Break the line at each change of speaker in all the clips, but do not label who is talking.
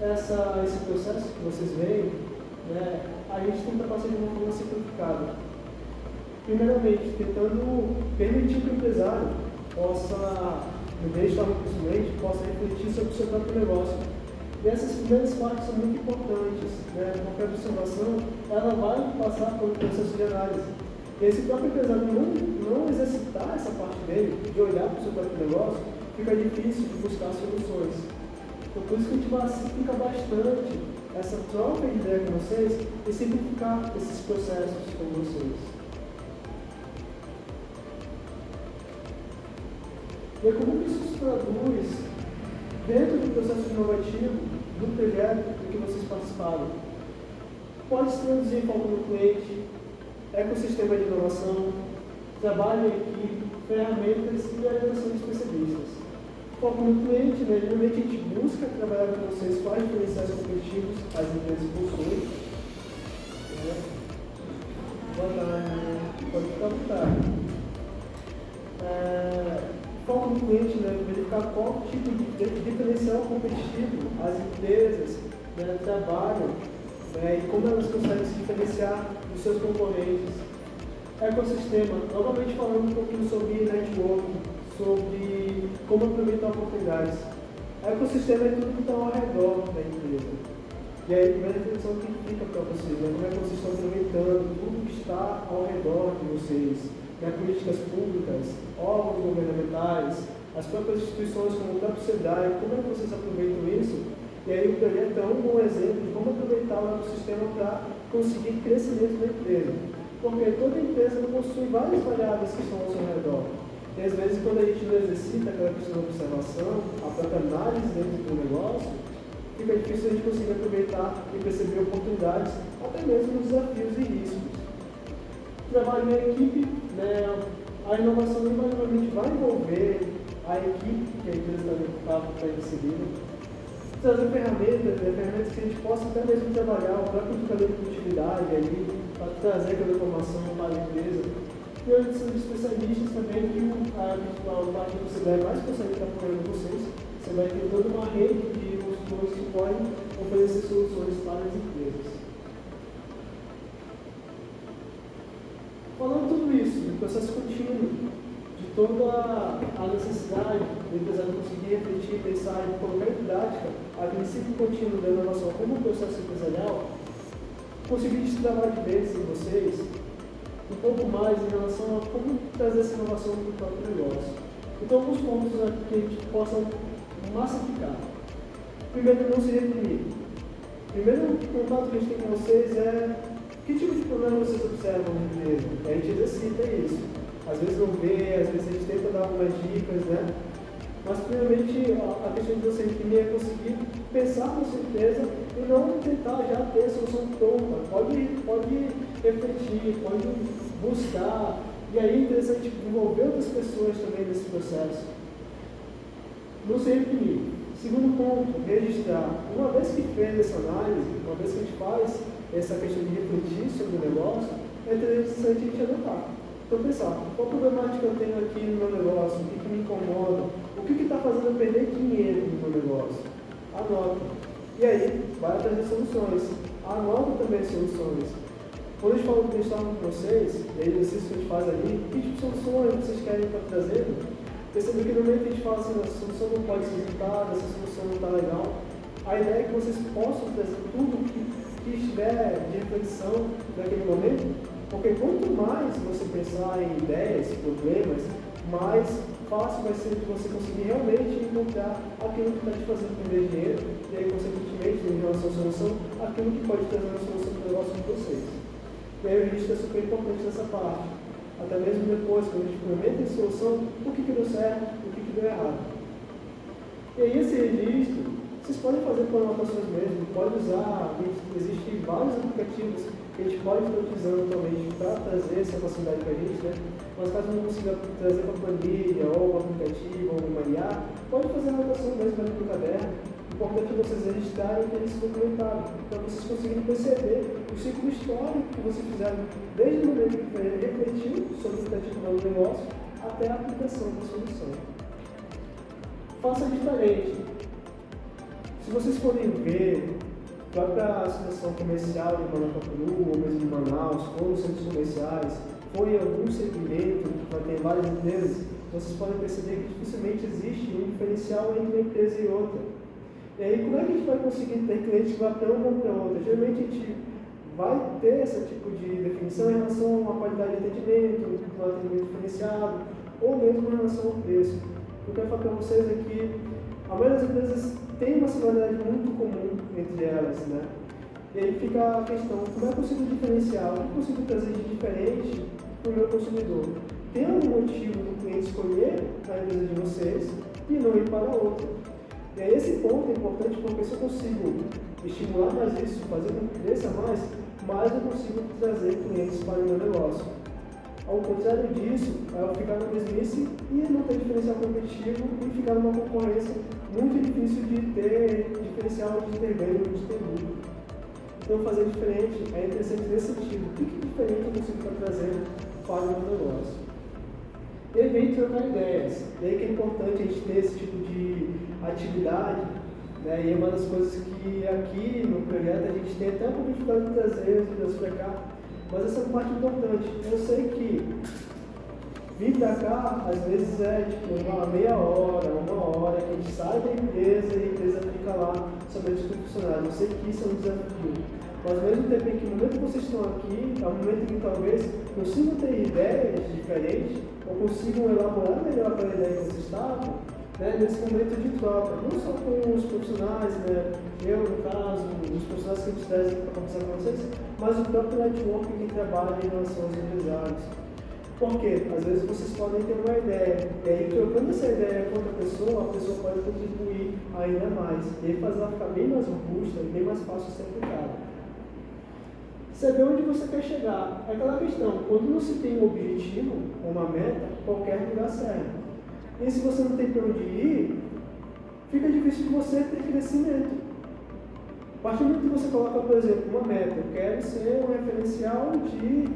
esse processo que vocês veem, né, a gente tenta passar de uma forma simplificada. Primeiramente, tentando permitir que o empresário possa, no meio de estar no cliente, possa refletir sobre o seu próprio negócio. E essas primeiras partes são muito importantes, né? Porque a observação, ela vai passar pelo processo de análise. E esse próprio empresário não exercitar essa parte dele, de olhar para o seu próprio negócio, fica difícil de buscar soluções. Então, por isso que a gente massifica bastante essa troca de ideia com vocês e simplificar esses processos com vocês. E é como que isso se traduz dentro do processo inovativo do projeto em que vocês participaram? Pode se traduzir em foco no cliente, ecossistema de inovação, trabalho em equipe, ferramentas e orientação de especialistas. Foco no cliente, né? Geralmente a gente busca trabalhar com vocês quais diferenciais competitivos as empresas possuem. Boa tarde, pode ficar à vontade. Foco no cliente, né? Verificar qual tipo de diferencial competitivo as empresas, né, trabalham, né, e como elas conseguem se diferenciar dos seus concorrentes. Ecossistema, novamente falando um pouquinho sobre networking, sobre como aproveitar oportunidades. Ecossistema é tudo que está ao redor da empresa. E aí a primeira definição que fica para vocês, né, como é que vocês estão aproveitando tudo que está ao redor de vocês. Né, políticas públicas, órgãos governamentais, as próprias instituições como o próprio SEDAI, como é que vocês aproveitam isso? E aí o projeto é um bom exemplo de como aproveitar o ecossistema para conseguir crescimento da empresa. Porque toda empresa possui várias variáveis que estão ao seu redor. E às vezes quando a gente não exercita aquela questão da observação, a própria análise dentro do negócio, fica difícil a gente conseguir aproveitar e perceber oportunidades, até mesmo desafios e riscos. Trabalho em equipe, né, a inovação invariavelmente vai envolver a equipe que a empresa está inserida. Trazer ferramentas, né, ferramentas que a gente possa até mesmo trabalhar o próprio indicador de produtividade ali, para trazer aquela informação para a empresa. E hoje são especialistas também que a parte que você vai mais conseguir estar apoiando vocês. Você vai ter toda uma rede de consultores que podem oferecer soluções para as empresas. Falando tudo isso, do processo contínuo, de toda a necessidade do empresário conseguir refletir, pensar e colocar em prática a princípio contínuo da inovação como um processo empresarial, consegui destravar de vez em vocês um pouco mais em relação a como trazer essa inovação para o próprio negócio. Então, alguns pontos aqui que a gente possa massificar. Primeiro, não se reprimir. Primeiro contato que a gente tem com vocês é que tipo de problema vocês observam na empresa? A gente exercita isso. Às vezes não vê, às vezes a gente tenta dar algumas dicas, né? Mas, primeiramente, a questão de você reprimir é conseguir pensar na sua empresa e não tentar já ter a solução pronta. Pode refletir, pode buscar. E aí é interessante envolver outras pessoas também nesse processo. Não se reprimir. Segundo ponto, registrar. Uma vez que fez essa análise, uma vez que a gente faz essa questão de refletir sobre o negócio, é interessante a gente anotar. Então, pensar, qual problemática eu tenho aqui no meu negócio, o que me incomoda, o que está fazendo eu perder dinheiro no meu negócio. Anota. E aí, vai trazer soluções. Anota também soluções. Quando a gente fala do brainstorming com vocês, e aí o exercício que a gente faz ali, que tipo de soluções vocês querem estar trazendo? Perceba que no momento a gente fala assim, essa solução não pode ser executada, essa solução não está legal. A ideia é que vocês possam trazer tudo que estiver de reflexão naquele momento, porque quanto mais você pensar em ideias, problemas, mais fácil vai ser de você conseguir realmente encontrar aquilo que está te fazendo perder dinheiro e aí, consequentemente, em relação à solução, aquilo que pode trazer uma solução para o negócio de vocês. E aí o registro é super importante nessa parte. Até mesmo depois, quando a gente implementa a solução, o que deu certo, o que deu errado. E aí esse registro, vocês podem fazer por anotações mesmo, pode usar, existem vários aplicativos que a gente pode estar utilizando atualmente para trazer essa facilidade para a gente, né? Mas caso não consiga trazer para a planilha, ou um aplicativo, ou uma IA, pode fazer anotação mesmo ali no caderno. O importante é vocês registrarem que eles documentaram, para vocês conseguirem perceber o ciclo histórico que vocês fizeram desde o momento que refletiu sobre o que está titulando o negócio até a aplicação da solução. Faça diferente. Se vocês forem ver, a própria situação comercial de Manacapuru, ou mesmo em Manaus, ou nos centros comerciais, ou em algum segmento que vai ter várias empresas, vocês podem perceber que dificilmente existe um diferencial entre uma empresa e outra. E aí, como é que a gente vai conseguir ter clientes que vão para uma ou para outra? Geralmente a gente vai ter esse tipo de definição em relação a uma qualidade de atendimento, um atendimento diferenciado, ou mesmo em relação ao preço. O que eu quero falar para vocês é que a maioria das empresas tem uma similaridade muito comum entre elas, né? E aí fica a questão, como é que eu consigo diferenciar? O que eu consigo trazer de diferente para o meu consumidor? Tem algum motivo do cliente escolher a empresa de vocês e não ir para outra? E aí esse ponto é importante porque se eu consigo estimular mais isso, fazer com que cresça mais eu consigo trazer clientes para o meu negócio. Ao contrário disso, é eu ficar na mesmice e não ter diferencial competitivo e ficar numa concorrência muito difícil de ter diferencial de ter ganho de ter lucro. Então, fazer diferente é interessante nesse sentido. O que de diferente eu consigo estar trazendo para o meu negócio? E aí vem trocar ideias. E aí que é importante a gente ter esse tipo de atividade, né? E é uma das coisas que aqui no projeto a gente tem até um pouco de dificuldade de trazer as pessoas para cá. Mas essa é uma parte importante. Eu sei que vir para cá, às vezes é tipo uma meia hora, uma hora que a gente sai da empresa e a empresa fica lá somente com funcionários. Eu sei que isso é um desafio. Mas ao mesmo tempo em que no momento que vocês estão aqui, é um momento em que talvez consigam ter ideias diferentes, ou consigam elaborar melhor aquela ideia que vocês estavam, né, nesse momento de troca, não só com os profissionais, né, eu no caso, os profissionais que trazem para conversar com vocês, mas o próprio network que trabalha em relação aos empresários. Por quê? Às vezes vocês podem ter uma ideia, e aí trocando essa ideia com outra pessoa, a pessoa pode contribuir ainda mais, e aí fazer ela ficar bem mais robusta e bem mais fácil de ser aplicada. Saber onde você quer chegar. É aquela questão, quando não se tem um objetivo, uma meta, qualquer lugar serve. E se você não tem para onde ir, fica difícil de você ter crescimento. A partir do momento que você coloca, por exemplo, uma meta, eu quero ser um referencial de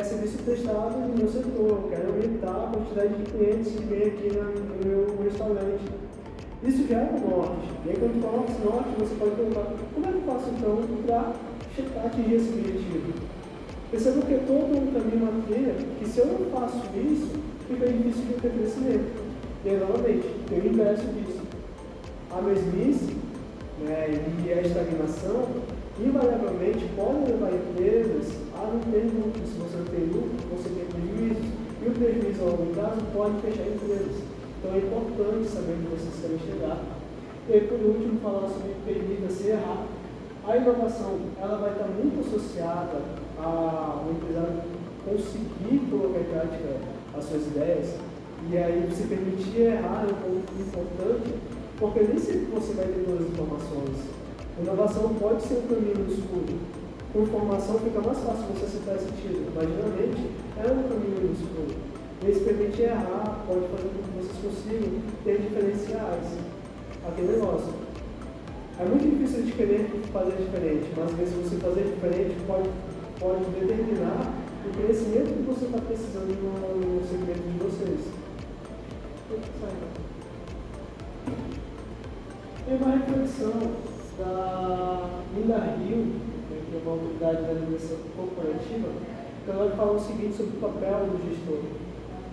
serviço prestado no meu setor, eu quero aumentar a quantidade de clientes que vem aqui no meu restaurante. Isso já é o norte. E aí quando coloca esse norte, você pode perguntar, como é que eu faço então para atingir esse objetivo? Perceba que é todo um caminho, uma trilha, que se eu não faço isso, fica difícil de ter crescimento. E aí, novamente, tem o inverso disso. A mesmice, né, e a estagnação, invariavelmente, podem levar empresas a não ter lucro. Se você não tem lucro, você tem prejuízo. E o prejuízo, a longo prazo, pode fechar empresas. Então, é importante saber onde vocês querem chegar. E aí, por último, falar sobre permita-se errar. A inovação, ela vai estar muito associada a um empresário conseguir colocar em prática as suas ideias. E aí, se permitir errar é um ponto importante, porque nem sempre você vai ter todas as informações. A inovação pode ser um caminho no escuro. Com informação fica mais fácil você acertar esse tiro, mas geralmente é um caminho no escuro. E se permitir errar pode fazer com que vocês consigam ter diferenciais. Aquele negócio. É muito difícil de querer fazer diferente, mas às vezes você fazer diferente pode determinar o crescimento que você está precisando no segmento de vocês. Tem uma reflexão da Linda Rio, que é uma autoridade da administração corporativa, que ela vai falar o seguinte sobre o papel do gestor.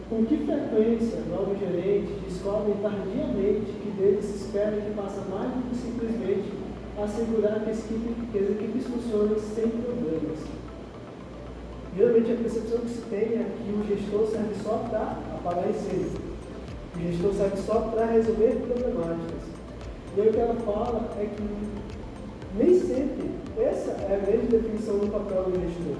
Com que frequência novos gerentes descobrem tardiamente que deles se espera que faça mais do que simplesmente assegurar que as equipes funcionem sem problemas? Geralmente a percepção que se tem é que o gestor serve só para apagar incêndio. O gestor serve só para resolver problemáticas. E aí o que ela fala é que nem sempre essa é a grande definição do papel do gestor.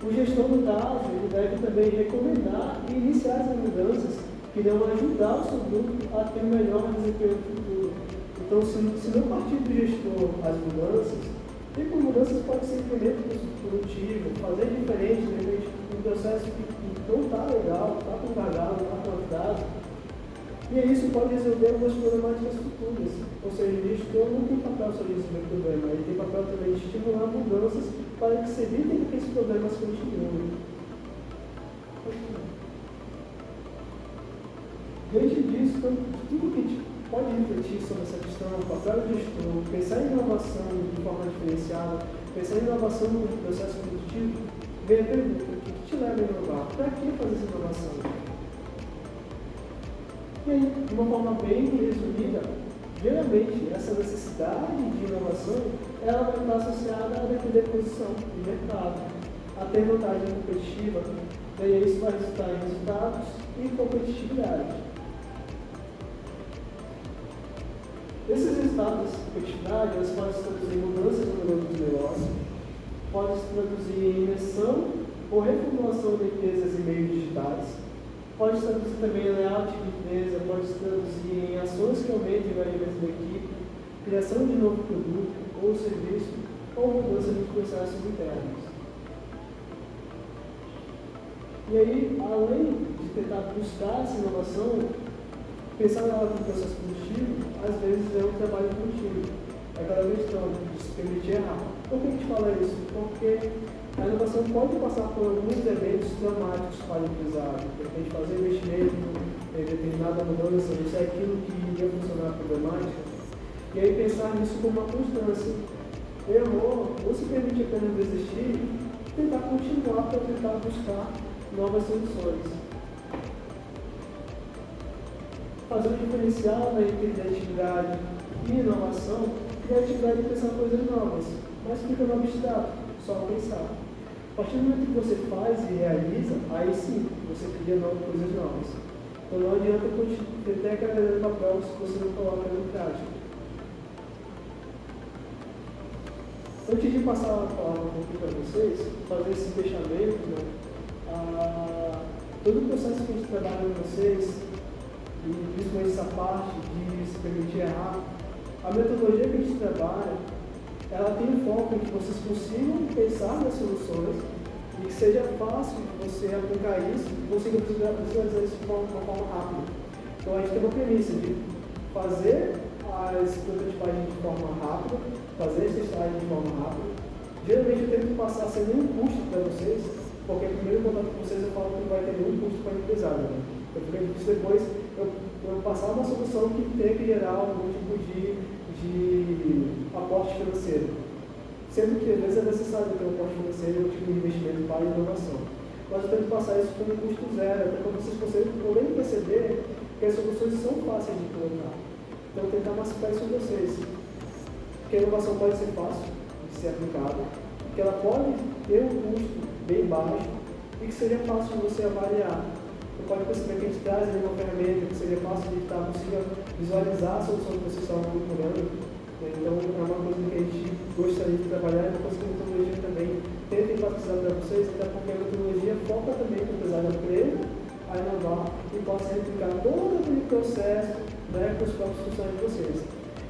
O gestor, no caso, ele deve também recomendar e iniciar as mudanças que irão ajudar o seu grupo a ter um melhor desempenho no futuro. Então, se não partir do gestor as mudanças, e por mudanças pode ser incremento produtivo, fazer diferente, de repente, um processo que não está legal, está com gargalo, não está quantidade, e aí isso pode resolver algumas problemáticas futuras. Ou seja, o gestor não tem papel só de resolver problema, ele tem papel também de estimular mudanças para que se evitem que esses problemas continuem. Diante disso, tudo que pode refletir sobre essa questão, o papel do gestor, pensar em inovação de forma diferenciada, pensar em inovação no processo produtivo, vem a pergunta: o que te leva a inovar? Para que fazer essa inovação? E aí, de uma forma bem resumida, geralmente essa necessidade de inovação ela vai estar associada a defender posição de mercado, a ter vantagem competitiva, e aí isso vai resultar em resultados e competitividade. Esses resultados de competitividade eles podem se traduzir em mudanças no modelo de negócio, podem se traduzir em imersão ou reformulação de empresas e meios digitais, pode se traduzir também em layout de empresa, pode se traduzir em ações que aumentem o engajamento da equipe, criação de novo produto ou serviço, ou mudança dos processos internos. E aí, além de tentar buscar essa inovação, pensar nela no processo produtivo, às vezes é um trabalho contínuo. É aquela questão de se permitir errar. Por que a gente fala isso? Porque a inovação pode passar por alguns eventos dramáticos para o empresário. De repente, fazer investimento em determinada mudança, não sei aquilo que iria funcionar problemática. E aí pensar nisso como uma constância. Errou, não se permite apenas desistir, tentar continuar para tentar buscar novas soluções. Fazer um diferencial entre criatividade e inovação, criatividade é pensar coisas novas, mas fica no abstrato, só pensar. A partir do momento que você faz e realiza, aí sim, você cria coisas novas. Então não adianta ter aquela ideia de papel se você não coloca em prática. Antes de passar a palavra um pouquinho para vocês, fazer esse fechamento, né? Todo o processo que a gente trabalha com vocês, e principalmente essa parte de se permitir errar, a metodologia que a gente trabalha, ela tem um foco em que vocês consigam pensar nas soluções e que seja fácil você aplicar isso e você visualizar isso de uma forma rápida. Então a gente tem uma premissa de fazer as prototipagens de forma rápida, fazer as testagens de forma rápida. Geralmente eu tento passar sem nenhum custo para vocês, porque o primeiro contato com vocês eu falo que não vai ter nenhum custo para a empresário. Né? Então fica difícil depois eu passar uma solução que tem que gerar algum tipo de aporte financeiro. Sendo que às vezes é necessário ter um aporte financeiro ou um tipo de investimento para a inovação. Mas eu tento passar isso com um custo zero, até para vocês poderem perceber que as soluções são fáceis de colocar. Então tentar massificar isso com vocês. Que a inovação pode ser fácil de ser aplicada, que ela pode ter um custo bem baixo e que seja fácil de você avaliar. Você pode perceber que a gente traz uma ferramenta que seja fácil de estar consiga visualizar a solução que vocês estão procurando. Então é uma coisa que a gente gostaria de trabalhar, é uma coisa que a metodologia também tenta enfatizar para vocês, até porque a metodologia foca também no empresário aprender a inovar e possa replicar todo aquele processo, né, com os próprios funcionários de vocês.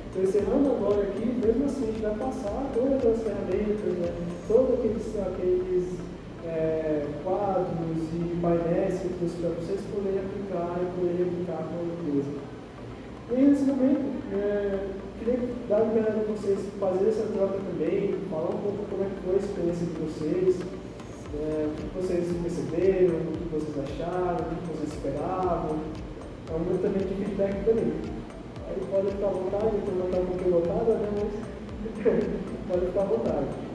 Então, encerrando agora aqui, mesmo assim, a gente vai passar todas as ferramentas, né, todos aqueles quadros e painéis que trouxe para vocês poderem aplicar com a empresa. E nesse momento, queria dar a liberdade para vocês fazer essa troca também, falar um pouco como é que foi a experiência de vocês, o que vocês perceberam, o que vocês acharam, o que vocês esperavam. É um momento também de feedback também. Aí pode ficar à vontade, eu não estou um pouquinho lotada, né? Mas pode ficar à vontade.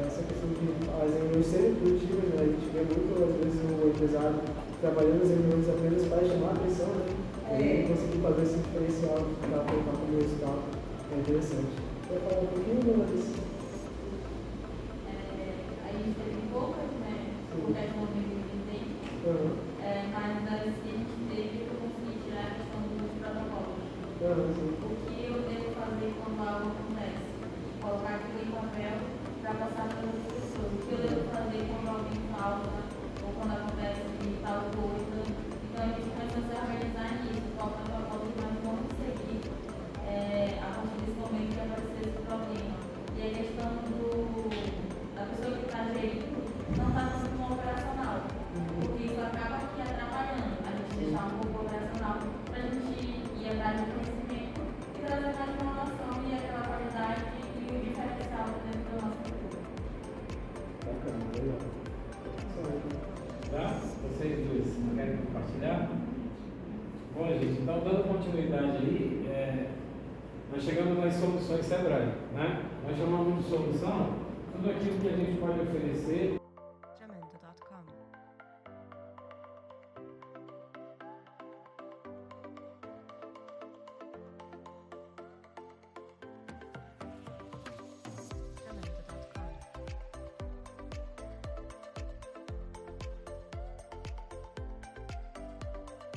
Essa questão de fazer o ser produtivas, né? A gente vê muito, às vezes, o empresário trabalhando as reuniões apenas para chamar a atenção, né? E conseguir fazer esse diferencial para colocar como resultado. É interessante. Quer falar um pouquinho, Larissa?
A gente teve poucas, né? Porque é um momento de tempo. Mas das que a gente teve, eu consegui tirar a questão dos protocolos. O que eu devo fazer quando algo acontece? Colocar aquilo em papel para passar para outras pessoas. O que eu devo fazer quando alguém falta ou quando acontece tal coisa? Então a gente começou a se organizar nisso, qual protocolo que nós vamos seguir a partir desse momento que apareceu esse problema. E a questão da pessoa que está gerindo não está sendo um operacional, porque isso acaba aqui atrapalhando a gente deixar um pouco operacional para a gente ir atrás do conhecimento e trazer mais inovação e aquela qualidade e o diferencial dentro da nossa cultura.
Bacana, legal.
Tá? Vocês dois não querem compartilhar? Bom, gente, então dando continuidade aí, nós chegamos nas soluções Sebrae, né? Nós chamamos de solução tudo aquilo que a gente pode oferecer